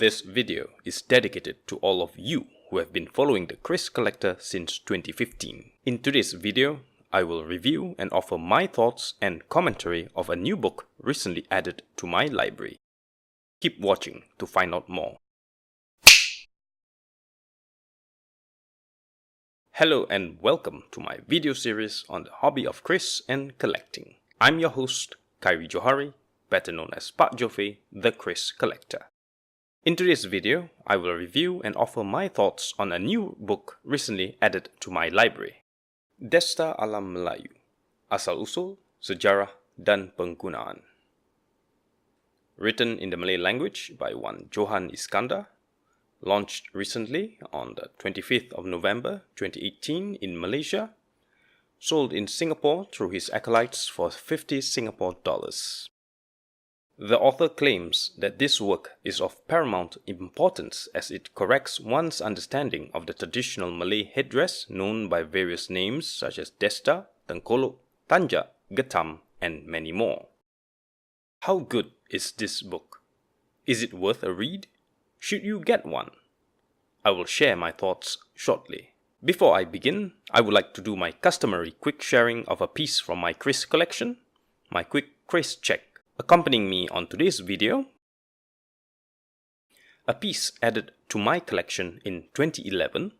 This video is dedicated to all of you who have been following the Keris Collector since 2015. In today's video, I will review and offer my thoughts and commentary of a new book recently added to my library. Keep watching to find out more. Hello and welcome to my video series on the hobby of Keris and collecting. I'm your host, Khairi Johari, better known as Pak JoFe, the Keris Collector. In today's video, I will review and offer my thoughts on a new book recently added to my library. Destar ala Melayu, Asal-Usul, Sejarah, dan Penggunaan. Written in the Malay language by one JOHAN Iskandar, launched recently on the 25th of November 2018 in Malaysia, sold in Singapore through his acolytes for 50 Singapore dollars. The author claims that this work is of paramount importance as it corrects one's understanding of the traditional Malay headdress known by various names such as Destar, Tengkolok, Tanjak, Getam, and many more. How good is this book? Is it worth a read? Should you get one? I will share my thoughts shortly. Before I begin, I would like to do my customary quick sharing of a piece from my Keris collection, my quick Keris check. Accompanying me on today's video, a piece added to my collection in 2011.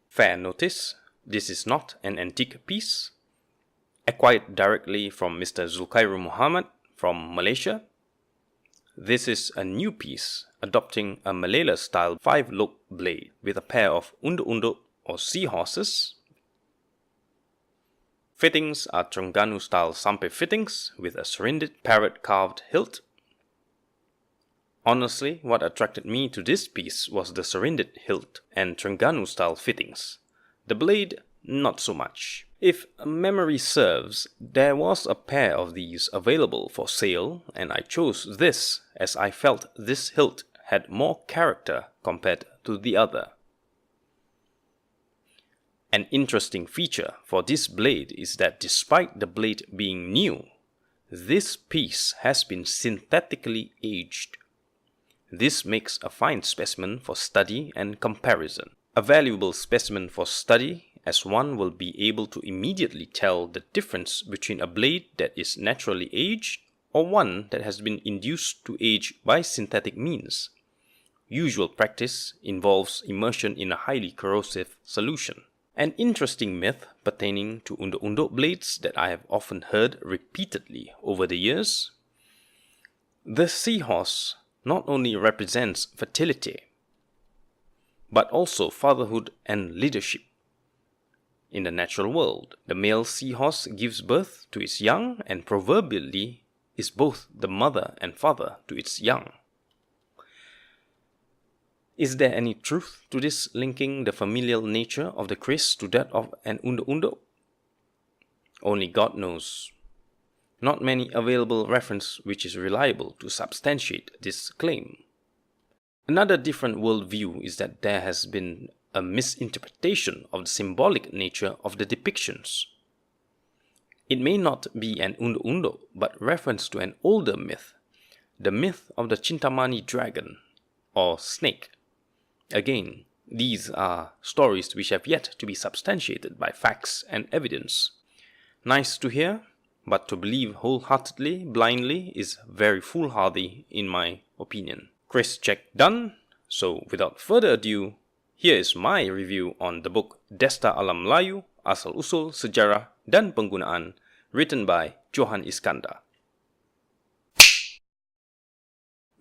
Fair notice, this is not an antique piece. Acquired directly from Mr. Zulkifli Muhammad from Malaysia. This is a new piece adopting a Malaya-style 5-lobe blade with a pair of unduk-unduk or seahorses. Fittings are Terengganu-style sampai fittings with a serinded parrot-carved hilt. Honestly, what attracted me to this piece was the serinded hilt and Terengganu-style fittings. The blade, not so much. If memory serves, there was a pair of these available for sale and I chose this as I felt this hilt had more character compared to the other. An interesting feature for this blade is that despite the blade being new, this piece has been synthetically aged. This makes a fine specimen for study and comparison. A valuable specimen for study as one will be able to immediately tell the difference between a blade that is naturally aged or one that has been induced to age by synthetic means. Usual practice involves immersion in a highly corrosive solution. An interesting myth pertaining to unduk-unduk blades that I have often heard repeatedly over the years. The seahorse not only represents fertility, but also fatherhood and leadership. In the natural world, the male seahorse gives birth to its young and proverbially is both the mother and father to its young. Is there any truth to this linking the familial nature of the Keris to that of an unduk-unduk? Only God knows. Not many available reference which is reliable to substantiate this claim. Another different worldview is that there has been a misinterpretation of the symbolic nature of the depictions. It may not be an unduk-unduk but reference to an older myth, the myth of the Cintamani dragon or snake. Again, these are stories which have yet to be substantiated by facts and evidence. Nice to hear, but to believe wholeheartedly, blindly is very foolhardy in my opinion. Keris check done, so without further ado, here is my review on the book Destar ala Melayu, Asal-Usul, Sejarah, dan Penggunaan, written by JOHAN Iskandar.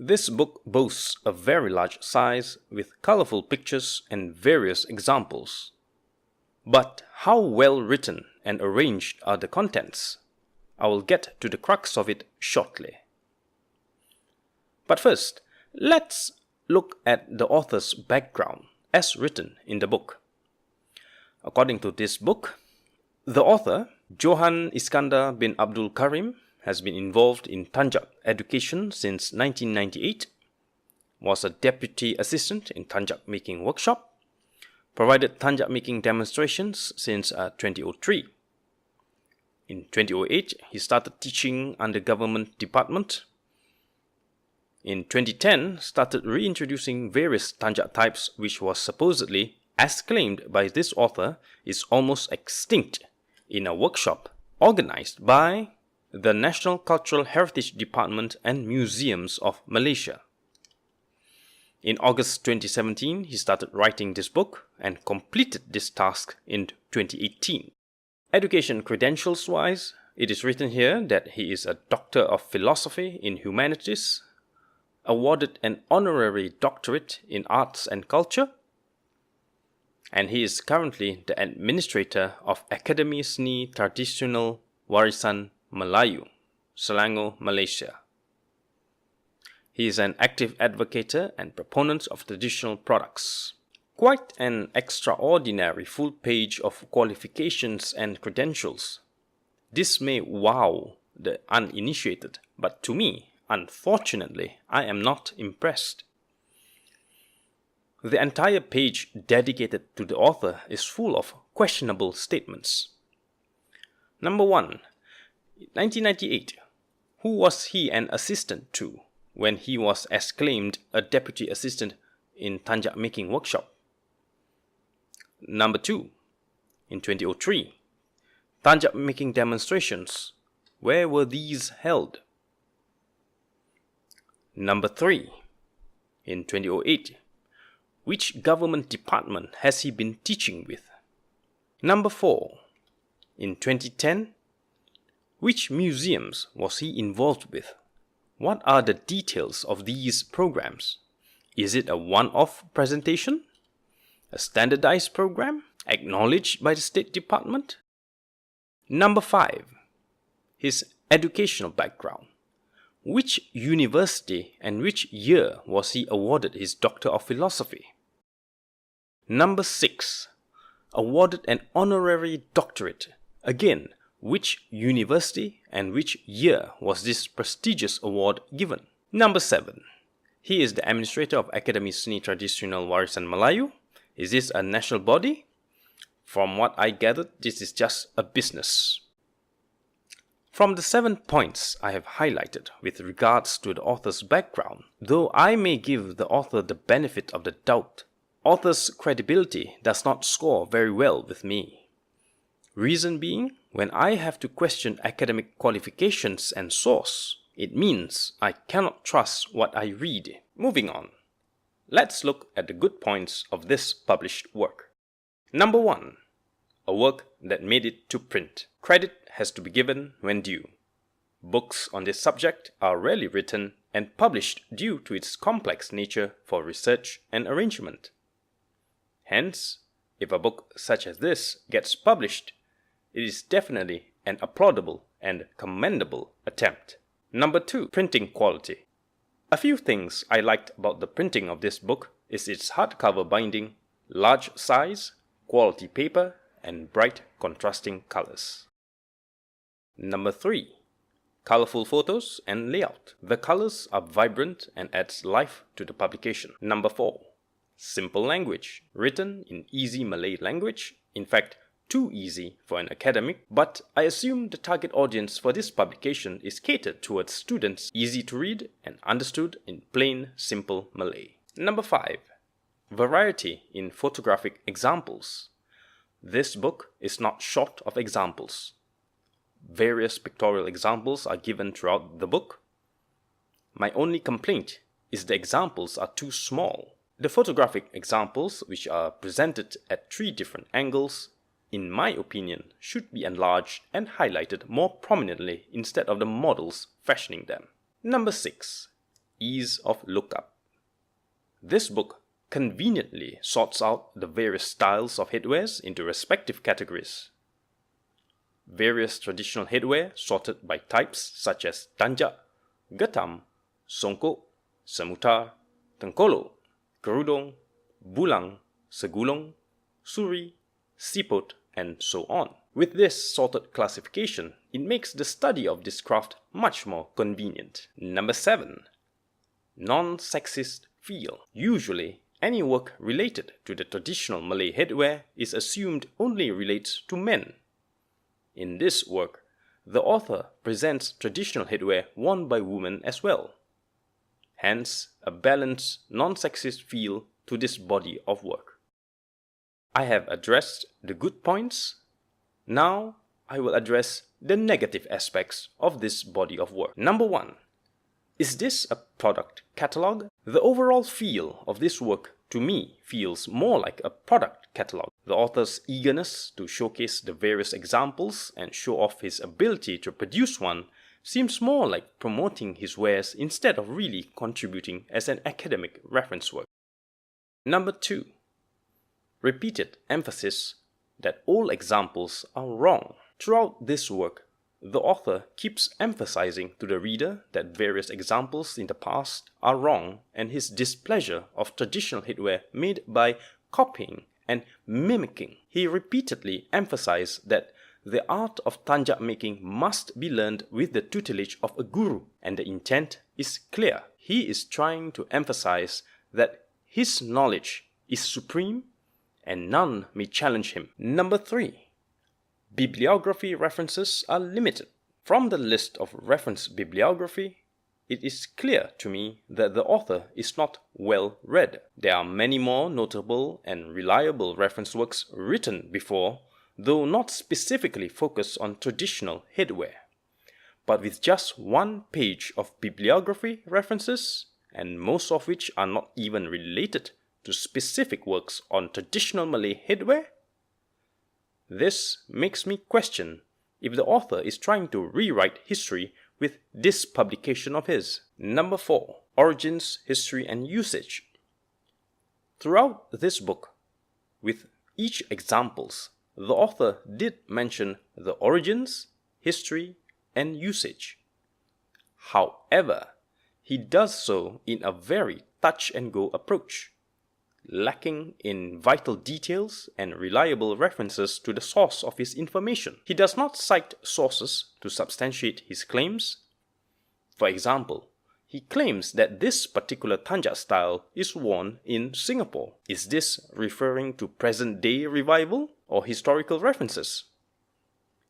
This book boasts a very large size with colorful pictures and various examples. But how well written and arranged are the contents? I will get to the crux of it shortly. But first, let's look at the author's background as written in the book. According to this book, the author, JOHAN Iskandar bin Abdul Karim, has been involved in Tanjak education since 1998, was a deputy assistant in Tanjak making workshop, provided Tanjak making demonstrations since 2003. In 2008, he started teaching under government department in 2010 started reintroducing various tanjak types which was supposedly, as claimed by this author, is almost extinct in a workshop organized by the National Cultural Heritage Department and Museums of Malaysia. In August 2017, he started writing this book and completed this task in 2018. Education credentials-wise, it is written here that he is a Doctor of Philosophy in Humanities, awarded an honorary doctorate in Arts and Culture, and he is currently the administrator of Akademi Seni Tradisional Warisan Melayu, Selangor, Malaysia. He is an active advocate and proponent of traditional products. Quite an extraordinary full page of qualifications and credentials. This may wow the uninitiated, but to me, unfortunately, I am not impressed. The entire page dedicated to the author is full of questionable statements. Number 1. 1998. Who was he an assistant to when he was acclaimed a deputy assistant in tanjak making workshop? Number 2. In 2003. Tanjak making demonstrations. Where were these held? Number 3. In 2008. Which government department has he been teaching with? Number 4. In 2010. Which museums was he involved with? What are the details of these programs? Is it a one-off presentation? A standardized program? Acknowledged by the State Department? Number 5. His educational background. Which university and which year was he awarded his Doctor of Philosophy? Number 6. Awarded an honorary doctorate. Again, which university and which year was this prestigious award given? Number 7. He is the administrator of Akademi Seni Tradisional Warisan Melayu. Is this a national body? From what I gathered, this is just a business. From the 7 points I have highlighted with regards to the author's background, though I may give the author the benefit of the doubt, author's credibility does not score very well with me. Reason being, when I have to question academic qualifications and source, it means I cannot trust what I read. Moving on. Let's look at the good points of this published work. Number 1. A work that made it to print. Credit has to be given when due. Books on this subject are rarely written and published due to its complex nature for research and arrangement. Hence, if a book such as this gets published, it is definitely an applaudable and commendable attempt. Number 2. Printing quality. A few things I liked about the printing of this book is its hardcover binding, large size, quality paper, and bright contrasting colors. Number 3. Colorful photos and layout. The colors are vibrant and adds life to the publication. Number 4. Simple language. Written in easy Malay language. In fact, too easy for an academic, but I assume the target audience for this publication is catered towards students, easy to read and understood in plain, simple Malay. Number 5. Variety in photographic examples. This book is not short of examples. Various pictorial examples are given throughout the book. My only complaint is the examples are too small. The photographic examples, which are presented at 3 different angles, in my opinion, should be enlarged and highlighted more prominently instead of the models fashioning them. Number 6. Ease of lookup. This book conveniently sorts out the various styles of headwears into respective categories. Various traditional headwear sorted by types such as tanjak, getam, songkok, semutar, tengkolok, kerudung, bulang, segulung, suri, siput, and so on. With this sorted classification, it makes the study of this craft much more convenient. Number 7. Non-sexist feel. Usually, any work related to the traditional Malay headwear is assumed only relates to men. In this work, the author presents traditional headwear worn by women as well. hence a balanced, non-sexist feel to this body of work. I have addressed the good points. Now I will address the negative aspects of this body of work. Number 1. Is this a product catalog? The overall feel of this work to me feels more like a product catalog. The author's eagerness to showcase the various examples and show off his ability to produce one seems more like promoting his wares instead of really contributing as an academic reference work. Number 2. Repeated emphasis that all examples are wrong. Throughout this work, the author keeps emphasizing to the reader that various examples in the past are wrong and his displeasure of traditional headwear made by copying and mimicking. He repeatedly emphasized that the art of tanjak making must be learned with the tutelage of a guru, and the intent is clear. He is trying to emphasize that his knowledge is supreme and none may challenge him. Number 3. Bibliography references are limited. From the list of reference bibliography, it is clear to me that the author is not well read. There are many more notable and reliable reference works written before, though not specifically focused on traditional headwear. But with just 1 page of bibliography references, and most of which are not even related to specific works on traditional Malay headwear, this makes me question if the author is trying to rewrite history with this publication of his. Number 4. Origins, History and Usage. Throughout this book, with each examples, the author did mention the origins, history and usage. However, he does so in a very touch-and-go approach, lacking in vital details and reliable references to the source of his information. He does not cite sources to substantiate his claims. For example, he claims that this particular tanjak style is worn in Singapore. Is this referring to present-day revival or historical references?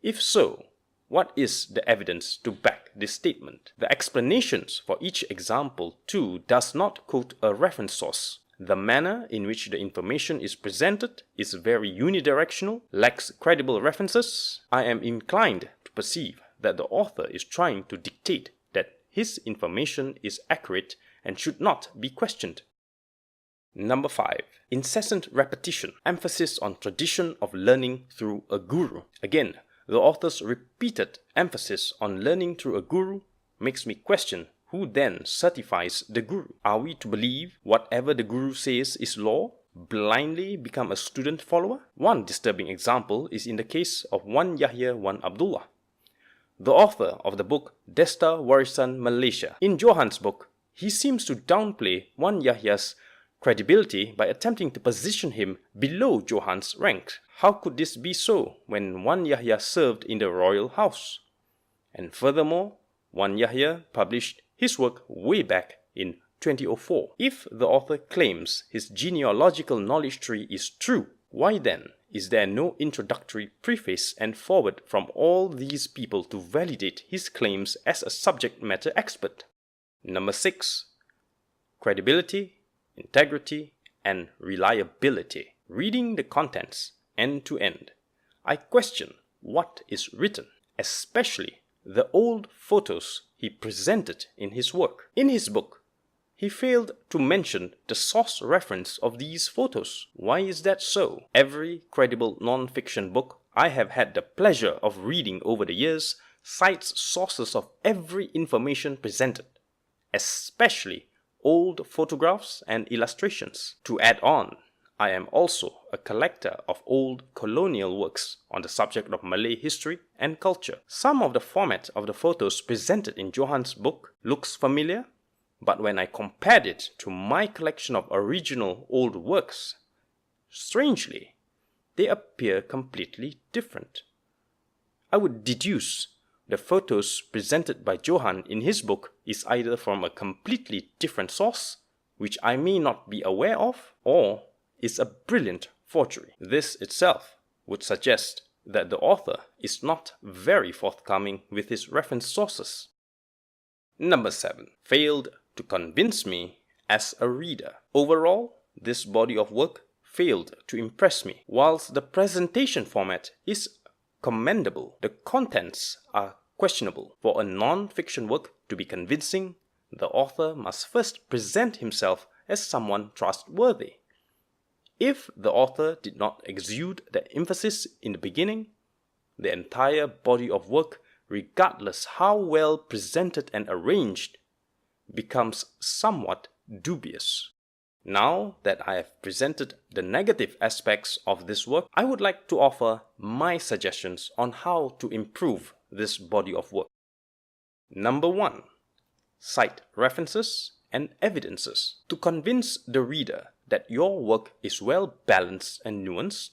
If so, what is the evidence to back this statement? The explanations for each example too does not quote a reference source. The manner in which the information is presented is very unidirectional, lacks credible references. I am inclined to perceive that the author is trying to dictate that his information is accurate and should not be questioned. Number 5. Incessant repetition. Emphasis on tradition of learning through a guru. Again, the author's repeated emphasis on learning through a guru makes me question who then certifies the guru. Are we to believe whatever the guru says is law? Blindly become a student follower? One disturbing example is in the case of Wan Yahya Wan Abdullah, the author of the book Destar Warisan Malaysia. In Johan's book, he seems to downplay Wan Yahya's credibility by attempting to position him below Johan's rank. How could this be so when Wan Yahya served in the royal house? And furthermore, Wan Yahya published his work way back in 2004. If the author claims his genealogical knowledge tree is true, why then is there no introductory preface and foreword from all these people to validate his claims as a subject matter expert? Number 6. Credibility, integrity, and reliability. Reading the contents end to end, I question what is written, especially the old photos he presented in his work. In his book, he failed to mention the source reference of these photos. Why is that so? Every credible non-fiction book I have had the pleasure of reading over the years cites sources of every information presented, especially old photographs and illustrations. To add on, I am also a collector of old colonial works on the subject of Malay history and culture. Some of the format of the photos presented in Johan's book looks familiar, but when I compared it to my collection of original old works, strangely, they appear completely different. I would deduce the photos presented by Johan in his book is either from a completely different source, which I may not be aware of, or is a brilliant forgery. This itself would suggest that the author is not very forthcoming with his reference sources. Number 7. Failed to convince me as a reader. Overall, this body of work failed to impress me. Whilst the presentation format is commendable, the contents are questionable. For a non-fiction work to be convincing, the author must first present himself as someone trustworthy. If the author did not exude that emphasis in the beginning, the entire body of work, regardless how well presented and arranged, becomes somewhat dubious. Now that I have presented the negative aspects of this work, I would like to offer my suggestions on how to improve this body of work. Number 1. Cite references and evidences. To convince the reader that your work is well balanced and nuanced,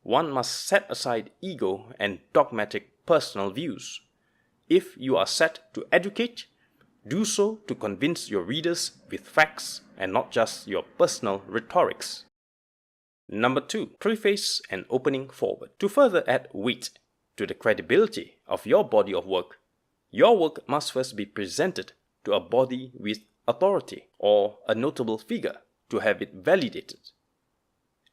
one must set aside ego and dogmatic personal views. If you are set to educate, do so to convince your readers with facts and not just your personal rhetorics. Number 2. Preface and opening forward. To further add weight to the credibility of your body of work, your work must first be presented to a body with authority or a notable figure to have it validated.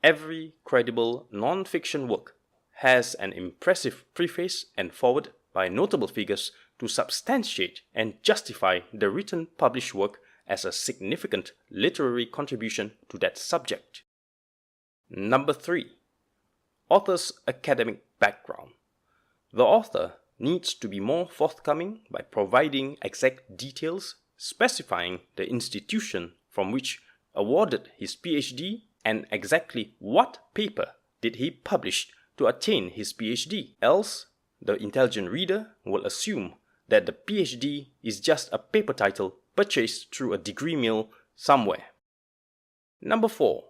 Every credible non-fiction work has an impressive preface and forward by notable figures to substantiate and justify the written published work as a significant literary contribution to that subject. Number 3. Author's academic background. The author needs to be more forthcoming by providing exact details specifying the institution from which awarded his PhD and exactly what paper did he publish to attain his PhD. Else, the intelligent reader will assume that the PhD is just a paper title purchased through a degree mill somewhere. Number 4.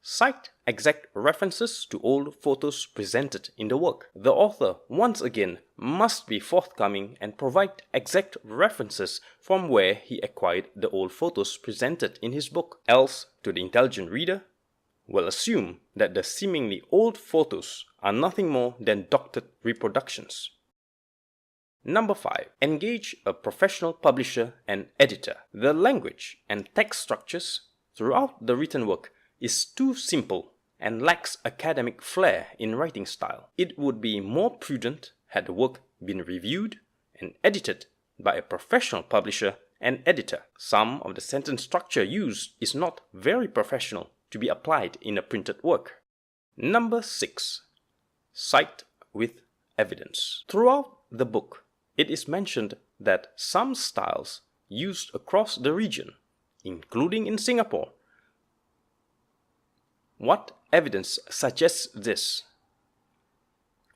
Cite exact references to old photos presented in the work. The author, once again, must be forthcoming and provide exact references from where he acquired the old photos presented in his book. Else, to the intelligent reader, will assume that the seemingly old photos are nothing more than doctored reproductions. Number 5. Engage a professional publisher and editor. The language and text structures throughout the written work is too simple and lacks academic flair in writing style. It would be more prudent had the work been reviewed and edited by a professional publisher and editor. Some of the sentence structure used is not very professional to be applied in a printed work. Number 6. Cite with evidence. Throughout the book, it is mentioned that some styles used across the region, including in Singapore. What evidence suggests this?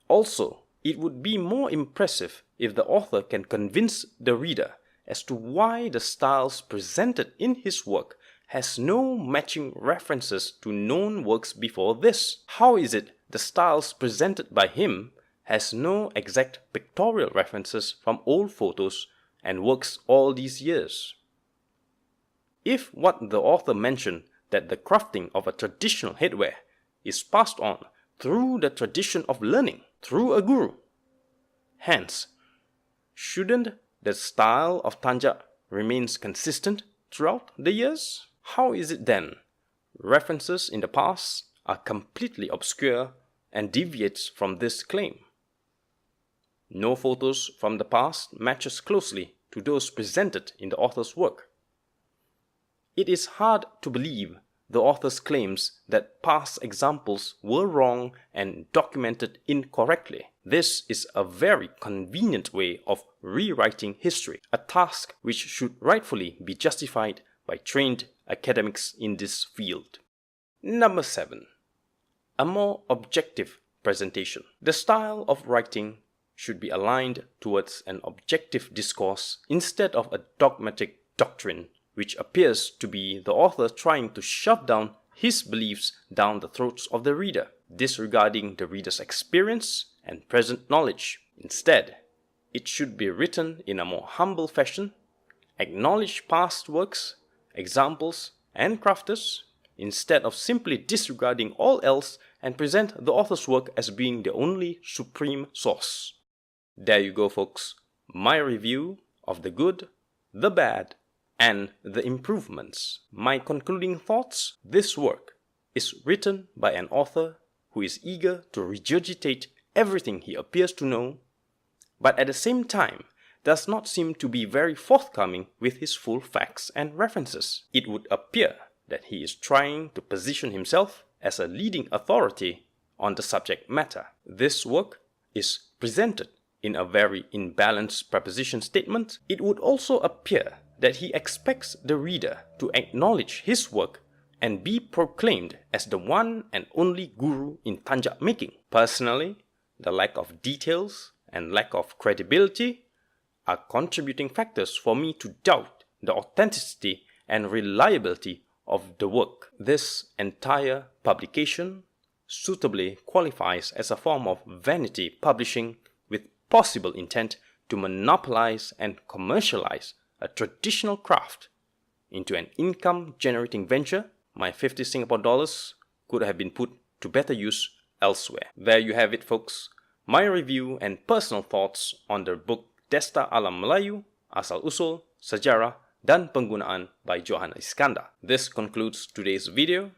Also, it would be more impressive if the author can convince the reader as to why the styles presented in his work has no matching references to known works before this. How is it the styles presented by him has no exact pictorial references from old photos and works all these years? If what the author mentioned that the crafting of a traditional headwear is passed on through the tradition of learning, through a guru, hence, shouldn't the style of Tanja remains consistent throughout the years? How is it then? References in the past are completely obscure and deviates from this claim. No photos from the past matches closely to those presented in the author's work. It is hard to believe the author's claims that past examples were wrong and documented incorrectly. This is a very convenient way of rewriting history, a task which should rightfully be justified by trained academics in this field. Number 7. A more objective presentation. The style of writing should be aligned towards an objective discourse instead of a dogmatic doctrine, which appears to be the author trying to shove down his beliefs down the throats of the reader, disregarding the reader's experience and present knowledge. Instead, it should be written in a more humble fashion, acknowledge past works, examples, and crafters, instead of simply disregarding all else and present the author's work as being the only supreme source. There you go, folks. My review of the good, the bad, and the improvements. My concluding thoughts: this work is written by an author who is eager to regurgitate everything he appears to know, but at the same time does not seem to be very forthcoming with his full facts and references. It would appear that he is trying to position himself as a leading authority on the subject matter. This work is presented in a very imbalanced preposition statement. It would also appear that he expects the reader to acknowledge his work and be proclaimed as the one and only guru in tanjak making. Personally, the lack of details and lack of credibility are contributing factors for me to doubt the authenticity and reliability of the work. This entire publication suitably qualifies as a form of vanity publishing with possible intent to monopolize and commercialize a traditional craft into an income-generating venture. My 50 Singapore dollars could have been put to better use elsewhere. There you have it, folks. My review and personal thoughts on the book Destar Alam Melayu, Asal-Usul, Sejarah, dan Penggunaan by JOHAN Iskandar. This concludes today's video.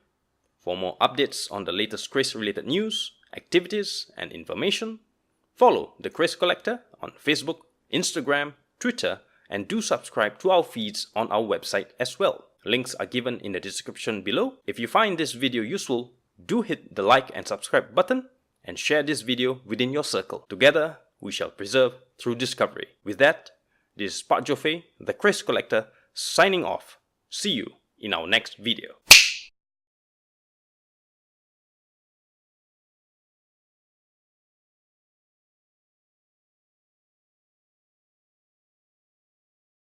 For more updates on the latest Keris-related news, activities, and information, follow the Keris Collector on Facebook, Instagram, Twitter, and do subscribe to our feeds on our website as well. Links are given in the description below. If you find this video useful, do hit the like and subscribe button and share this video within your circle. Together, we shall preserve through discovery. With that, this is Pak JoFe, the Keris Collector, signing off. See you in our next video.